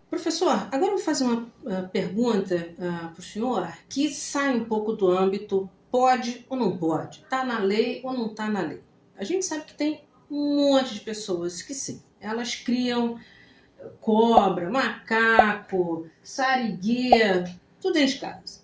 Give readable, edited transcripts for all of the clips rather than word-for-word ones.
Professor, agora eu vou fazer uma pergunta para o senhor que sai um pouco do âmbito pode ou não pode, está na lei ou não está na lei. A gente sabe que tem um monte de pessoas que sim, elas criam cobra, macaco, sarigueira, tudo dentro de casa.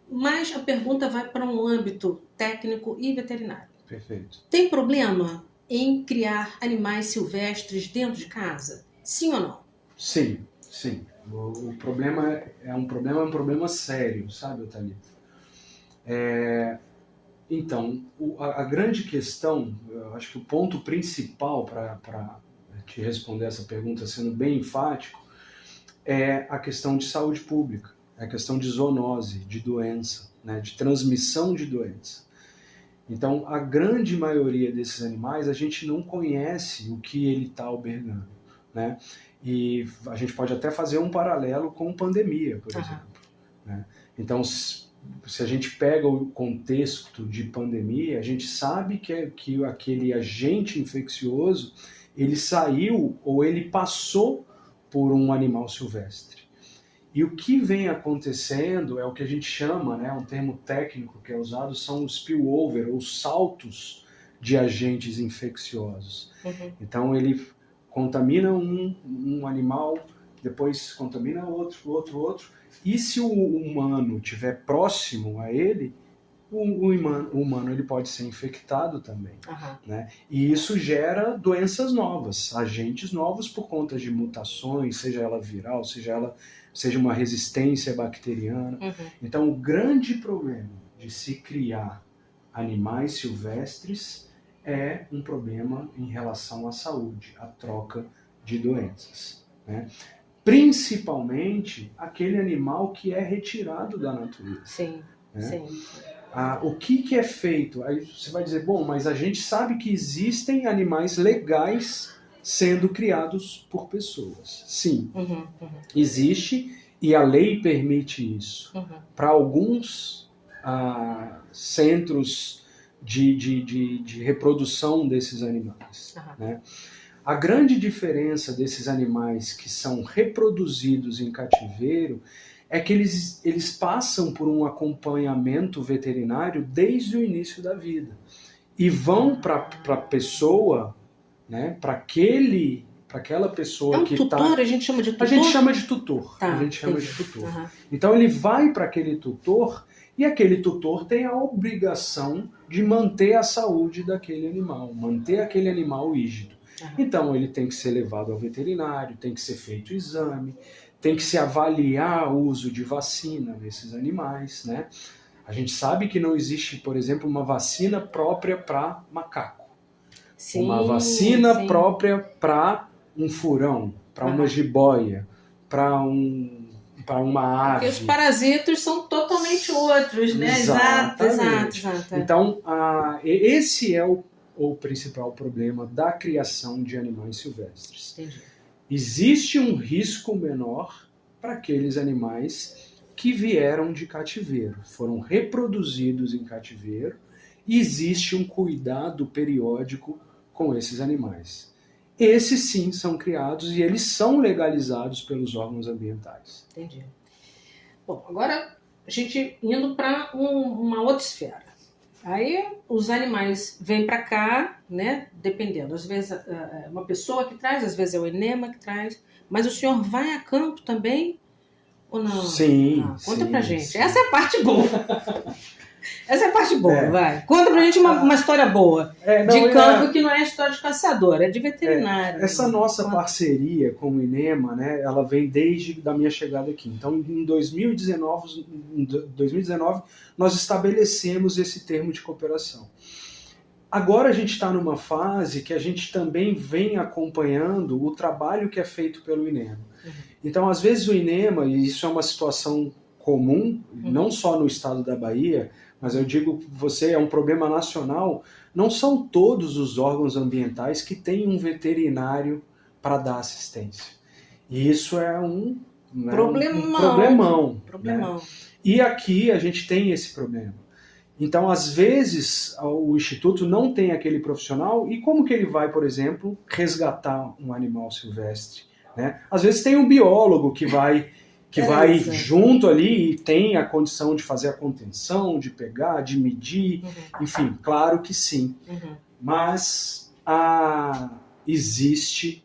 Mas a pergunta vai para um âmbito técnico e veterinário. Perfeito. Tem problema em criar animais silvestres dentro de casa? Sim ou não? Sim, sim. O problema é um problema sério, sabe, Thalita? Então, a grande questão, eu acho que o ponto principal para te responder essa pergunta sendo bem enfático, é a questão de saúde pública, é a questão de zoonose, de doença, né, de transmissão de doença. Então, a grande maioria desses animais, a gente não conhece o que ele está albergando, né? E a gente pode até fazer um paralelo com pandemia, por exemplo, né? Então, se a gente pega o contexto de pandemia, a gente sabe que aquele agente infeccioso, ele saiu ou ele passou por um animal silvestre. E o que vem acontecendo é o que a gente chama, né, um termo técnico que é usado, são os spillover, ou saltos de agentes infecciosos. Uhum. Então ele contamina um animal, depois contamina outro, e se o humano estiver próximo a ele, o humano ele pode ser infectado também. Uhum. Né? E isso gera doenças novas, agentes novos por conta de mutações, seja ela viral, seja uma resistência bacteriana. Uhum. Então, o grande problema de se criar animais silvestres é um problema em relação à saúde, à troca de doenças, né? Principalmente aquele animal que é retirado da natureza. Sim, né? Sim. O que é feito? Aí você vai dizer, bom, mas a gente sabe que existem animais legais sendo criados por pessoas. Sim, existe, e a lei permite isso. Para alguns centros de reprodução desses animais. Né? A grande diferença desses animais que são reproduzidos em cativeiro é que eles passam por um acompanhamento veterinário desde o início da vida. E vão para a pessoa, né, para aquela pessoa que está... tutor? A gente chama de tutor? A gente chama de tutor. Tá, a gente chama de tutor. Então ele vai para aquele tutor e aquele tutor tem a obrigação de manter a saúde daquele animal, manter aquele animal rígido. Então ele tem que ser levado ao veterinário, tem que ser feito o exame, tem que se avaliar o uso de vacina nesses animais, né? A gente sabe que não existe, por exemplo, uma vacina própria para macaco. Sim, uma vacina própria para um furão, para uma jiboia, para uma ave. Porque os parasitas são totalmente outros, né? Exato. Então, esse é o principal problema da criação de animais silvestres. Entendi. Existe um risco menor para aqueles animais que vieram de cativeiro, foram reproduzidos em cativeiro, e existe um cuidado periódico com esses animais. Esses sim são criados e eles são legalizados pelos órgãos ambientais. Entendi. Bom, agora a gente indo para uma outra esfera. Aí os animais vêm para cá, né? Dependendo. Às vezes é uma pessoa que traz, às vezes é o INEMA que traz. Mas o senhor vai a campo também ou não? Sim. Conta pra gente. Sim. Essa é a parte boa. Essa é a parte boa, vai. Conta pra gente uma história boa. De campo que não é história de caçador, é de veterinário. Essa nossa parceria com o INEMA, né, ela vem desde a minha chegada aqui. Então, em 2019, nós estabelecemos esse termo de cooperação. Agora a gente está numa fase que a gente também vem acompanhando o trabalho que é feito pelo INEMA. Então, às vezes o INEMA, e isso é uma situação comum, não só no estado da Bahia, mas eu digo que é um problema nacional, não são todos os órgãos ambientais que têm um veterinário para dar assistência. E isso é um problemão. Né? E aqui a gente tem esse problema. Então, às vezes, o Instituto não tem aquele profissional, e como que ele vai, por exemplo, resgatar um animal silvestre? Né? Às vezes tem um biólogo que vai junto ali e tem a condição de fazer a contenção, de pegar, de medir, enfim, claro que sim. Mas existe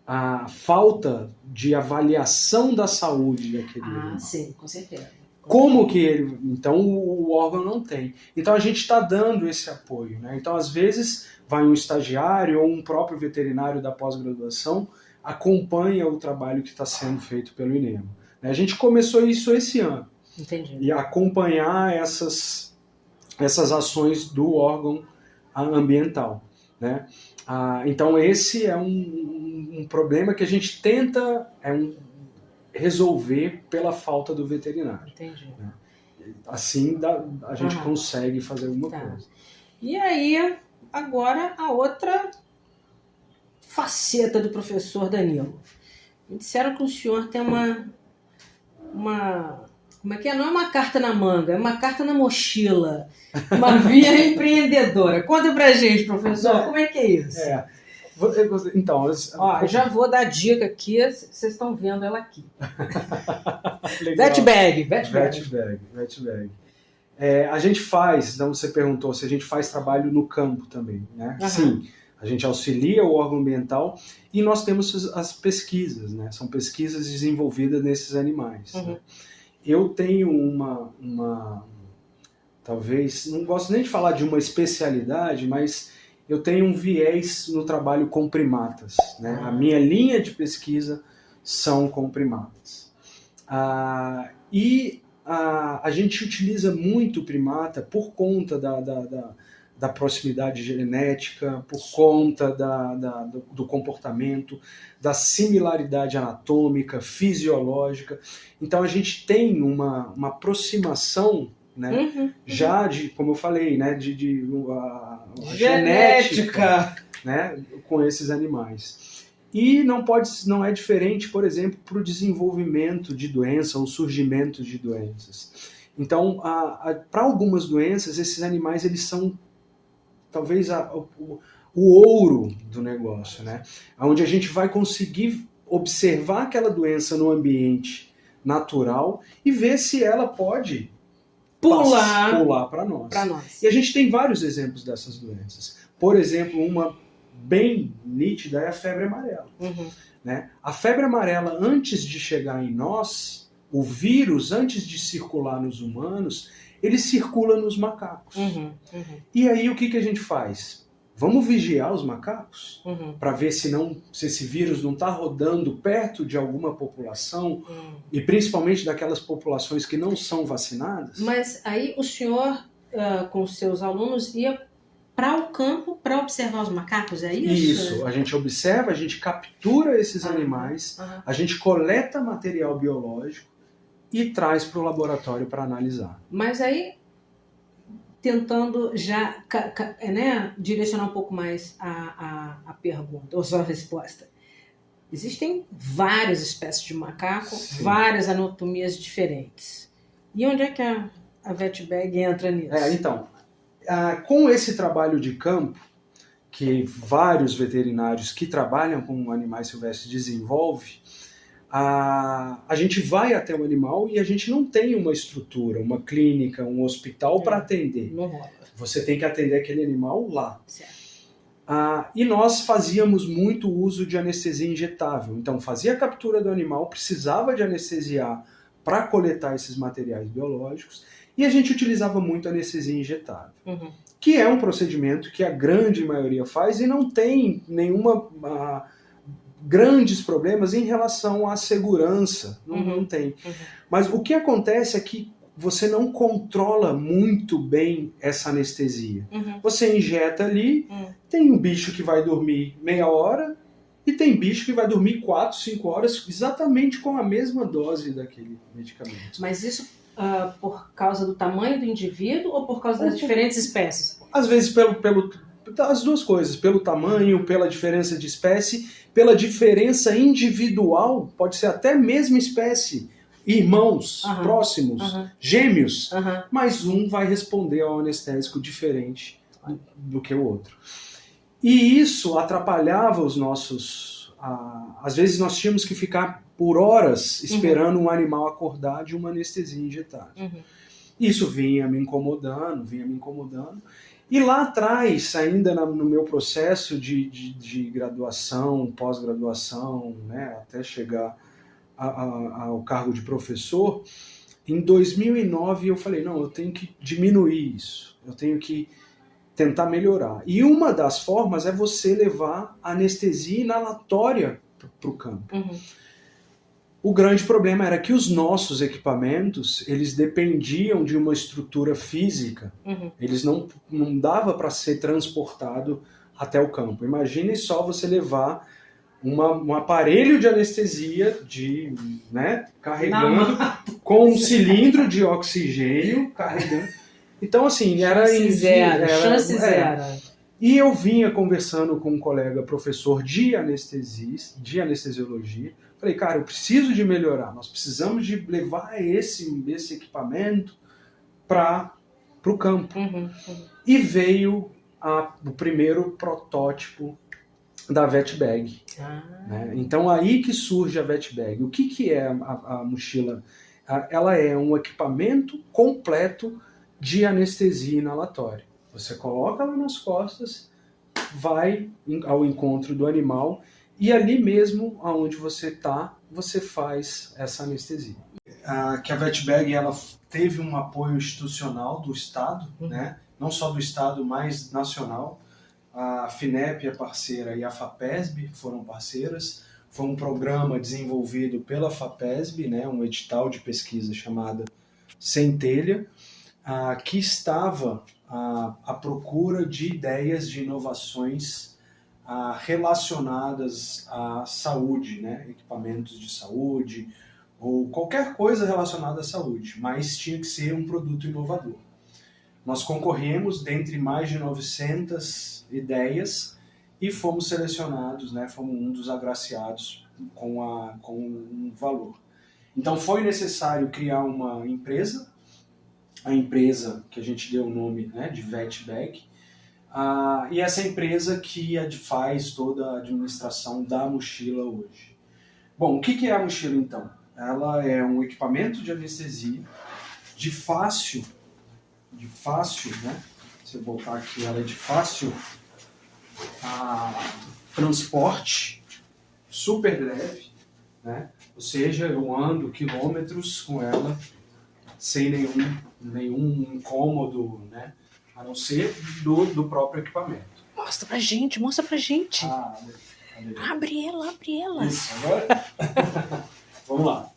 a falta de avaliação da saúde daquele animal. Sim, com certeza. Como que ele... Então, o órgão não tem. Então, a gente está dando esse apoio. Né? Então, às vezes, vai um estagiário ou um próprio veterinário da pós-graduação acompanha o trabalho que está sendo feito pelo INEMA. A gente começou isso esse ano. Entendi. E acompanhar essas ações do órgão ambiental. Né? Então, esse é um problema que a gente tenta resolver pela falta do veterinário. Entendi. Né? Assim a gente consegue fazer alguma coisa. E aí, agora, a outra faceta do professor Danilo. Me disseram que o senhor tem uma como é que é? Não é uma carta na manga, é uma carta na mochila. Uma via empreendedora. Conta pra gente, professor, como é que é isso? Então, eu já vou dar dica aqui, vocês estão vendo ela aqui. Vetbag. A gente faz, então você perguntou se a gente faz trabalho no campo também, né? Sim, a gente auxilia o órgão ambiental e nós temos as pesquisas, né? São pesquisas desenvolvidas nesses animais. Né? Eu tenho talvez, não gosto nem de falar de uma especialidade, mas eu tenho um viés no trabalho com primatas. Né? A minha linha de pesquisa são com primatas. A gente utiliza muito o primata por conta da proximidade genética, por conta do comportamento, da similaridade anatômica, fisiológica. Então a gente tem uma aproximação, né, já de, como eu falei, né, de genética, né, com esses animais. E não é diferente, por exemplo, para o desenvolvimento de doença ou surgimento de doenças. Então, para algumas doenças, esses animais eles são talvez o ouro do negócio, né? Onde a gente vai conseguir observar aquela doença no ambiente natural e ver se ela pode pular para nós. E a gente tem vários exemplos dessas doenças. Por exemplo, uma bem nítida é a febre amarela. Né? A febre amarela, antes de chegar em nós, o vírus, antes de circular nos humanos, ele circula nos macacos. E aí o que a gente faz? Vamos vigiar os macacos para ver se esse vírus não está rodando perto de alguma população e principalmente daquelas populações que não são vacinadas. Mas aí o senhor, com os seus alunos, ia para o campo para observar os macacos, é isso? Isso, a gente observa, a gente captura esses animais, a gente coleta material biológico e traz para o laboratório para analisar. Mas aí, tentando já direcionar um pouco mais a pergunta, ou só a resposta. Existem várias espécies de macaco, várias anatomias diferentes. E onde é que a Vetbag entra nisso? Então, com esse trabalho de campo, que vários veterinários que trabalham com animais silvestres desenvolvem, a gente vai até o animal e a gente não tem uma estrutura, uma clínica, um hospital para atender. Não rola. Você tem que atender aquele animal lá. Certo. E nós fazíamos muito uso de anestesia injetável. Então, fazia a captura do animal, precisava de anestesiar para coletar esses materiais biológicos, e a gente utilizava muito anestesia injetável, que é um procedimento que a grande maioria faz e não tem grandes problemas em relação à segurança, não tem. Mas o que acontece é que você não controla muito bem essa anestesia. Você injeta ali, tem um bicho que vai dormir meia hora e tem bicho que vai dormir 4, 5 horas exatamente com a mesma dose daquele medicamento. Mas isso por causa do tamanho do indivíduo ou por causa das diferentes espécies? Às vezes as duas coisas, pelo tamanho, pela diferença de espécie, pela diferença individual, pode ser até a mesma espécie, irmãos próximos, gêmeos, mas um vai responder ao anestésico diferente do que o outro. E isso atrapalhava os nossos... às vezes nós tínhamos que ficar por horas esperando um animal acordar de uma anestesia injetada. Isso vinha me incomodando. E lá atrás, ainda no meu processo de graduação, pós-graduação, né, até chegar ao cargo de professor, em 2009 eu falei, não, eu tenho que diminuir isso, eu tenho que tentar melhorar. E uma das formas é você levar anestesia inalatória para o campo. O grande problema era que os nossos equipamentos, eles dependiam de uma estrutura física. Eles não dava para ser transportado até o campo. Imagine só você levar um aparelho de anestesia né, carregando com um cilindro de oxigênio carregando. Então, assim, chance zero. E eu vinha conversando com um colega professor de anestesiologia. Falei, cara, eu preciso de melhorar. Nós precisamos de levar esse equipamento para o campo. E veio o primeiro protótipo da VetBag. Né? Então, aí que surge a VetBag. O que é a mochila? Ela é um equipamento completo de anestesia inalatória. Você coloca ela nas costas, vai ao encontro do animal e ali mesmo onde você está, você faz essa anestesia. Que a VetBag ela teve um apoio institucional do Estado, né? Não só do Estado, mas nacional. A FINEP é parceira e a FAPESB foram parceiras. Foi um programa desenvolvido pela FAPESB, né? Um edital de pesquisa chamada Centelha, que estava à procura de ideias de inovações relacionadas à saúde, né? Equipamentos de saúde ou qualquer coisa relacionada à saúde, mas tinha que ser um produto inovador. Nós concorremos dentre mais de 900 ideias e fomos selecionados, né? Fomos um dos agraciados com um valor. Então foi necessário criar uma empresa, a empresa que a gente deu o nome, né, de VetBag, e essa empresa que faz toda a administração da mochila hoje. Bom, o que é a mochila então? Ela é um equipamento de anestesia de fácil, né? Se eu voltar aqui, ela é de fácil transporte, super leve, né? Ou seja, eu ando quilômetros com ela sem nenhum incômodo, né? A não ser do próprio equipamento. Mostra pra gente. Abre ela. Isso, agora? Vamos lá.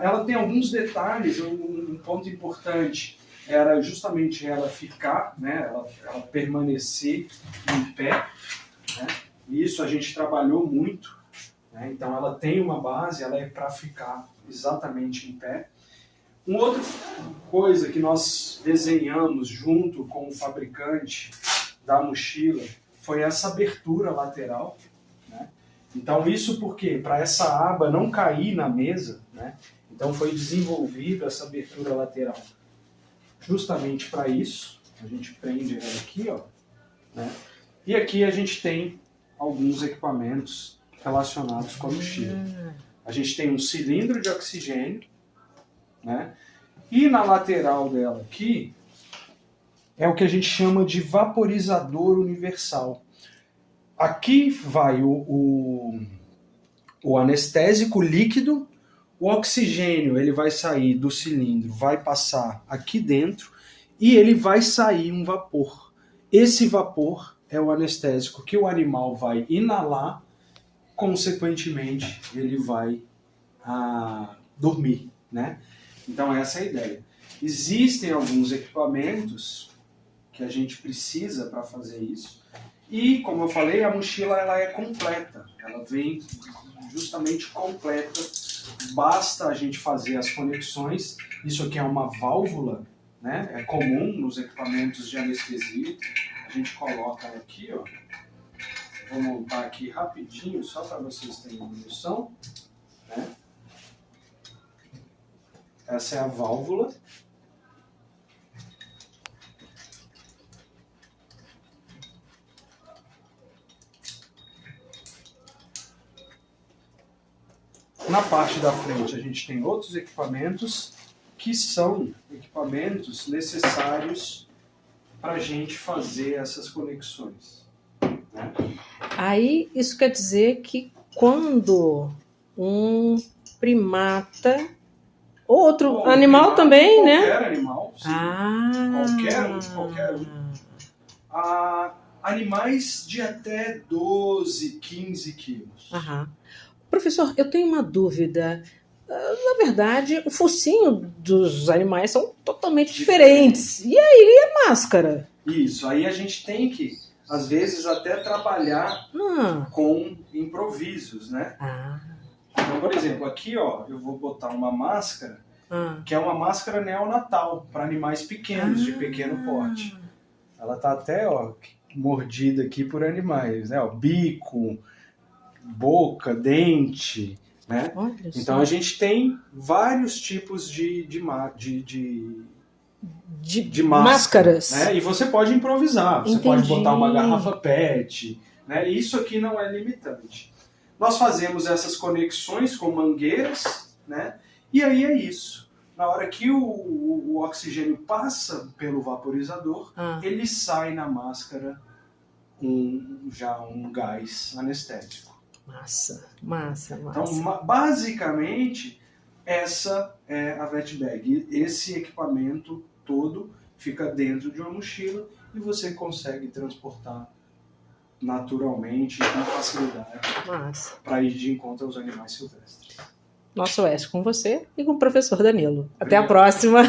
Ela tem alguns detalhes, um ponto importante era justamente ela ficar, né? Ela permanecer em pé, né? E isso a gente trabalhou muito, né? Então ela tem uma base, ela é para ficar exatamente em pé. Uma outra coisa que nós desenhamos junto com o fabricante da mochila foi essa abertura lateral, né? Então isso porque para essa aba não cair na mesa, né? Então foi desenvolvida essa abertura lateral justamente para isso. A gente prende ela aqui, ó, né? E aqui a gente tem alguns equipamentos relacionados com a mochila. A gente tem um cilindro de oxigênio, né? E na lateral dela aqui é o que a gente chama de vaporizador universal. Aqui vai o anestésico líquido, o oxigênio ele vai sair do cilindro, vai passar aqui dentro e ele vai sair um vapor. Esse vapor é o anestésico que o animal vai inalar, consequentemente ele vai dormir, né? Então essa é a ideia. Existem alguns equipamentos que a gente precisa para fazer isso. E, como eu falei, a mochila ela é completa. Ela vem justamente completa. Basta a gente fazer as conexões. Isso aqui é uma válvula, né? É comum nos equipamentos de anestesia. A gente coloca ela aqui, ó. Vou montar aqui rapidinho, só para vocês terem uma noção, né? Essa é a válvula. Na parte da frente a gente tem outros equipamentos que são equipamentos necessários para a gente fazer essas conexões, né? Aí isso quer dizer que quando um primata, outro animal também, né? Qualquer animal, sim. Qualquer um. Animais de até 12, 15 quilos. Aham. Professor, eu tenho uma dúvida. Na verdade, o focinho dos animais são totalmente diferentes. E aí a máscara? Isso, aí a gente tem que, às vezes, até trabalhar com improvisos, né? Então, por exemplo, aqui ó, eu vou botar uma máscara, que é uma máscara neonatal, para animais pequenos, de pequeno porte. Ela tá até mordida aqui por animais, né? Bico, boca, dente, né? Então a gente tem vários tipos de máscaras, né? E você pode improvisar, você pode botar uma garrafa PET, né? Isso aqui não é limitante. Nós fazemos essas conexões com mangueiras, né? E aí é isso. Na hora que o oxigênio passa pelo vaporizador, ele sai na máscara já um gás anestésico. Massa. Então, basicamente, essa é a VetBag. Esse equipamento todo fica dentro de uma mochila e você consegue transportar naturalmente e com facilidade para ir de encontro aos animais silvestres. Nosso Oeste com você e com o professor Danilo. Até a próxima!